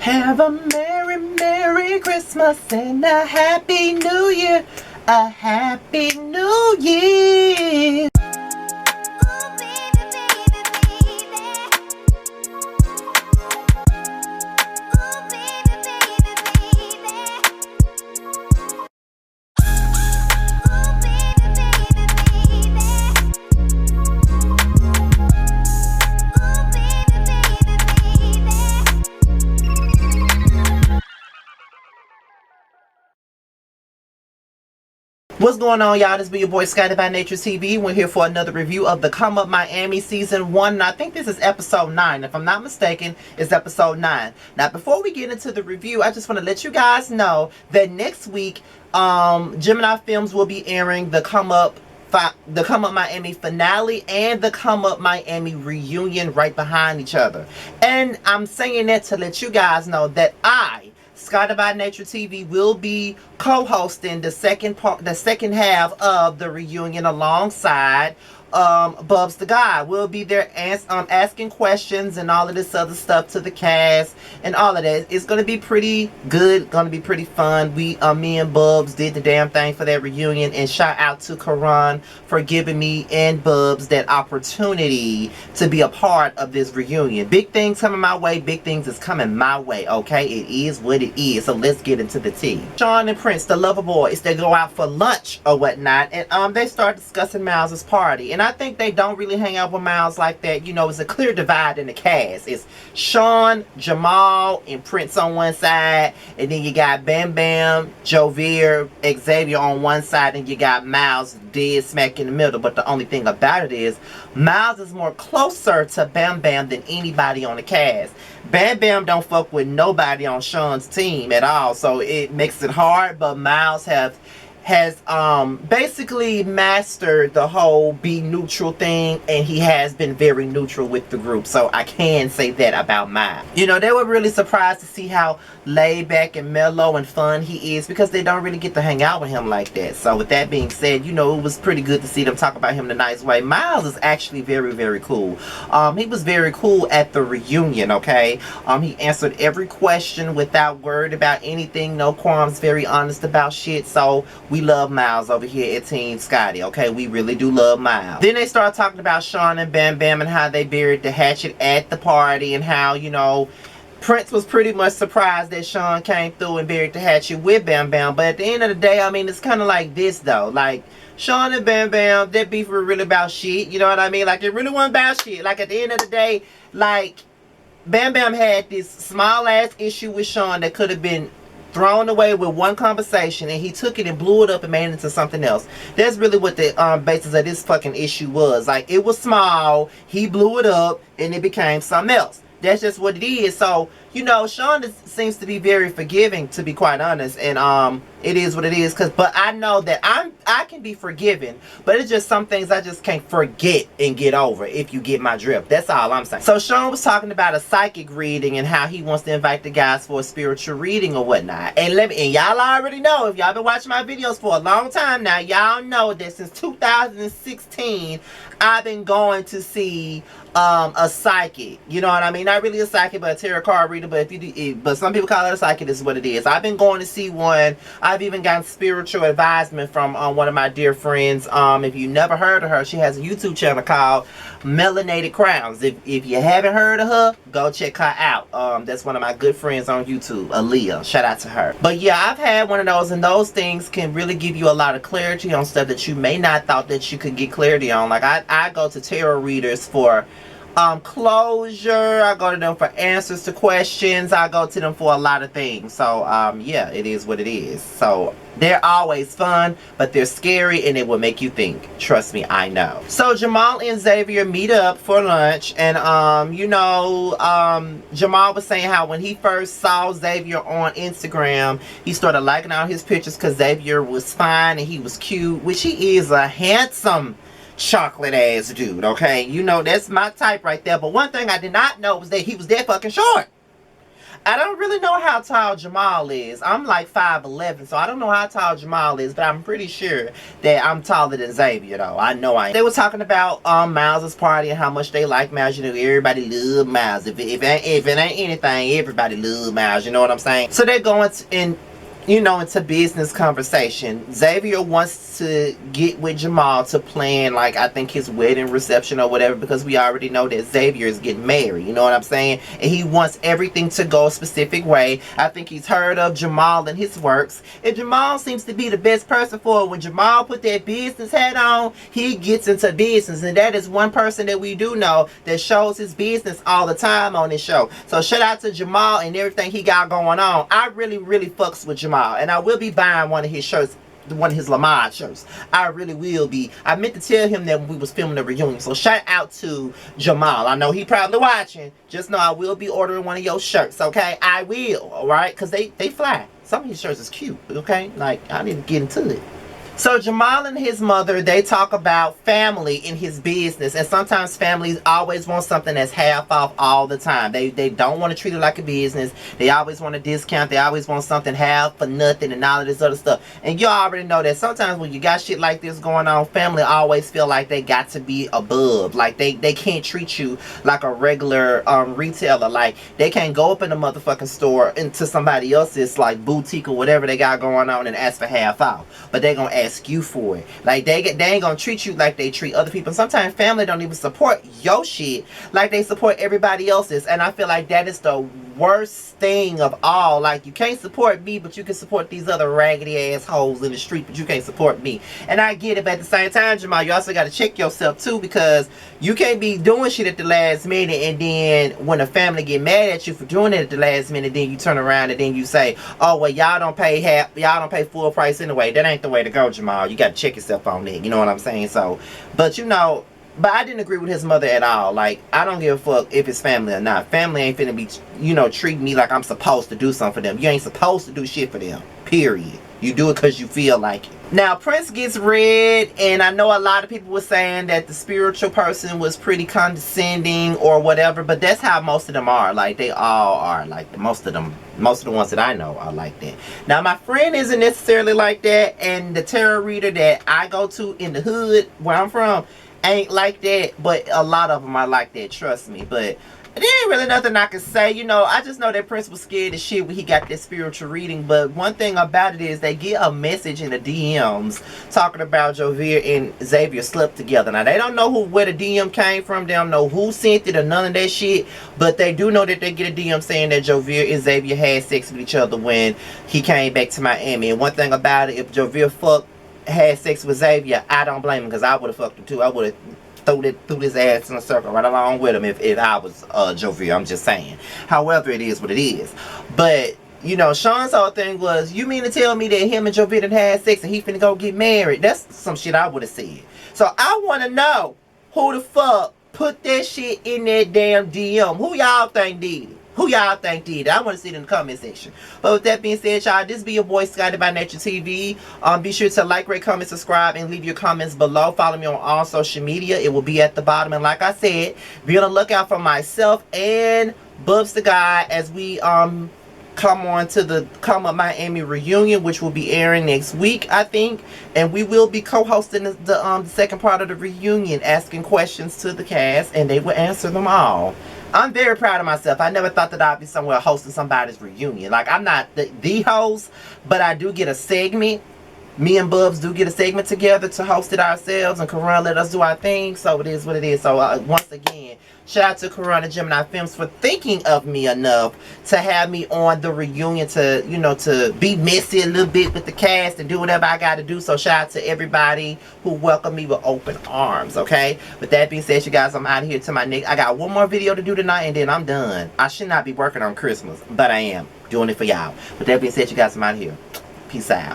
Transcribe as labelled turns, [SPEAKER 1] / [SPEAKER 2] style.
[SPEAKER 1] Have a merry, merry Christmas and a happy new year. A happy new year. What's going on, y'all? This be your boy Scotty by Nature TV. We're here for another review of the Come Up Miami Season 1. And I think this is episode 9. If I'm not mistaken, it's episode 9. Now, before we get into the review, I just want to let you guys know that next week, Gemini Films will be airing the Come Up Miami finale and the Come Up Miami reunion right behind each other. And I'm saying that to let you guys know that I, Scotty by Nature TV, will be co-hosting the second half of the reunion alongside Bubs the Guy. We'll be there asking questions and all of this other stuff to the cast and all of that. It's gonna be pretty good, gonna be pretty fun. Me and Bubs did the damn thing for that reunion, and shout out to Karan for giving me and Bubs that opportunity to be a part of this reunion. Big things coming my way, big things is coming my way, okay? It is what it is, so let's get into the tea. Sean and Prince, the lover boys, they go out for lunch or whatnot, and they start discussing Miles's party. And I think they don't really hang out with Miles like that. You know, it's a clear divide in the cast. It's Sean, Jamal, and Prince on one side, and then you got Bam Bam, Jovier, Xavier on one side, and you got Miles dead smack in the middle. But the only thing about it is Miles is more closer to Bam Bam than anybody on the cast. Bam Bam don't fuck with nobody on Sean's team at all, so it makes it hard. But Miles has basically mastered the whole be neutral thing, and he has been very neutral with the group, so I can say that about Miles. You know, they were really surprised to see how laid back and mellow and fun he is, because they don't really get to hang out with him like that. So with that being said, you know, it was pretty good to see them talk about him in a nice way. Miles is actually very, very cool. He was very cool at the reunion, okay? He answered every question without worried about anything, no qualms, very honest about shit. So we love Miles over here at Team Scotty, okay? We really do love Miles. Then they start talking about Sean and Bam Bam and how they buried the hatchet at the party, and how, you know, Prince was pretty much surprised that Sean came through and buried the hatchet with Bam Bam. But at the end of the day, I mean, it's kind of like this, though. Like, Sean and Bam Bam, their beef were really about shit. You know what I mean? Like, it really wasn't about shit. Like, at the end of the day, like, Bam Bam had this small-ass issue with Sean that could have been thrown away with one conversation, and he took it and blew it up and made it into something else. That's really what the basis of this fucking issue was. Like, it was small, he blew it up, and it became something else. That's just what it is. So, you know, Sean seems to be very forgiving, to be quite honest, and it is what it is. But I know that I can be forgiven, but it's just some things I just can't forget and get over, if you get my drift. That's all I'm saying. So Sean was talking about a psychic reading and how he wants to invite the guys for a spiritual reading or whatnot. And y'all already know, if y'all been watching my videos for a long time now, y'all know that since 2016 I've been going to see a psychic. You know what I mean? Not really a psychic, but a tarot card reader. But some people call it a psychic. Is what it is. I've been going to see one. I've even gotten spiritual advisement from one of my dear friends. If you never heard of her, she has a YouTube channel called Melanated Crowns. If you haven't heard of her, go check her out. That's one of my good friends on YouTube, Aaliyah. Shout out to her. But yeah, I've had one of those, and those things can really give you a lot of clarity on stuff that you may not thought that you could get clarity on. Like, I go to tarot readers for closure. I go to them for answers to questions. I go to them for a lot of things. So yeah, it is what it is. So they're always fun, but they're scary, and it will make you think. Trust me, I know. So Jamal and Xavier meet up for lunch, and you know, Jamal was saying how when he first saw Xavier on Instagram, he started liking all his pictures because Xavier was fine and he was cute, which he is, a handsome chocolate ass dude, okay? You know, that's my type right there. But one thing I did not know was that he was that fucking short. I don't really know how tall Jamal is. I'm like 5'11", so I don't know how tall Jamal is, but I'm pretty sure that I'm taller than Xavier, though. I know I am. They were talking about Miles' party and how much they like Miles. You know, everybody love Miles. If it ain't anything, everybody love Miles. You know what I'm saying? So they're going in, you know, into business conversation. Xavier wants to get with Jamal to plan, like, I think his wedding reception or whatever, because we already know that Xavier is getting married, you know what I'm saying? And he wants everything to go a specific way. I think he's heard of Jamal and his works, and Jamal seems to be the best person for it. When Jamal put that business hat on, he gets into business, and that is one person that we do know that shows his business all the time on this show. So shout out to Jamal and everything he got going on. I really fucks with Jamal. And I will be buying one of his shirts, one of his Lamar shirts. I really will be. I meant to tell him that when we was filming the reunion. So shout out to Jamal. I know he probably watching. Just know I will be ordering one of your shirts, okay? I will, alright? Because they fly. Some of his shirts is cute, okay? Like, I need to get into it. So Jamal and his mother, they talk about family in his business, and sometimes families always want something that's half off all the time. They don't want to treat it like a business. They always want a discount. They always want something half for nothing and all of this other stuff. And you already know that sometimes when you got shit like this going on, family always feel like they got to be above. Like they can't treat you like a regular retailer. Like they can't go up in the motherfucking store into somebody else's like boutique or whatever they got going on and ask for half off. But they gonna ask you for it. Like they ain't gonna treat you like they treat other people. Sometimes family don't even support your shit like they support everybody else's, and I feel like that is the worst thing of all. Like, you can't support me, but you can support these other raggedy assholes in the street, but you can't support me. And I get it, but at the same time, Jamal, you also got to check yourself too, because you can't be doing shit at the last minute, and then when the family get mad at you for doing it at the last minute, then you turn around and then you say, oh well, y'all don't pay full price anyway. That ain't the way to go, Jamal. You got to check yourself on that. You know what I'm saying? So, but you know, but I didn't agree with his mother at all. Like, I don't give a fuck if it's family or not. Family ain't finna be, you know, treat me like I'm supposed to do something for them. You ain't supposed to do shit for them. Period. You do it because you feel like it. Now, Prince gets red, and I know a lot of people were saying that the spiritual person was pretty condescending or whatever, but that's how most of them are. Like, they all are like that. Most of the ones that I know are like that. Now, my friend isn't necessarily like that, and the tarot reader that I go to in the hood where I'm from ain't like that, but a lot of them are like that, trust me. But there ain't really nothing I can say. You know, I just know that Prince was scared as shit when he got that spiritual reading. But one thing about it is they get a message in the DMs talking about Jovier and Xavier slept together. Now, they don't know where the DM came from. They don't know who sent it or none of that shit. But they do know that they get a DM saying that Jovier and Xavier had sex with each other when he came back to Miami. And one thing about it, if Jovier had sex with Xavier, I don't blame him, because I would have fucked him too. I would have threw his ass in a circle right along with him if I was Jovier. I'm just saying. However, it is what it is. But you know, Sean's whole thing was, you mean to tell me that him and Jovier done had sex and he finna go get married? That's some shit I would have said. So I want to know who the fuck put that shit in that damn DM. Who y'all think did it? Who y'all think did it? I want to see it in the comment section. But with that being said, y'all, this be your boy Scotty by Nature TV. Be sure to like, rate, comment, subscribe, and leave your comments below. Follow me on all social media. It will be at the bottom. And like I said, be on the lookout for myself and Bubs the Guy as we come on to the Come Up Miami reunion, which will be airing next week, I think. And we will be co-hosting the second part of the reunion, asking questions to the cast, and they will answer them all. I'm very proud of myself. I never thought that I'd be somewhere hosting somebody's reunion. Like, I'm not the host, but I do get a segment. Me and Bubs do get a segment together to host it ourselves, and Karan let us do our thing, so it is what it is. So once again, shout out to Karan and Gemini Films for thinking of me enough to have me on the reunion, to, you know, to be messy a little bit with the cast and do whatever I got to do. So shout out to everybody who welcomed me with open arms, okay? With that being said, you guys, I'm out of here to my next. I got one more video to do tonight, and then I'm done. I should not be working on Christmas, but I am doing it for y'all. With that being said, you guys, I'm out of here. Peace out.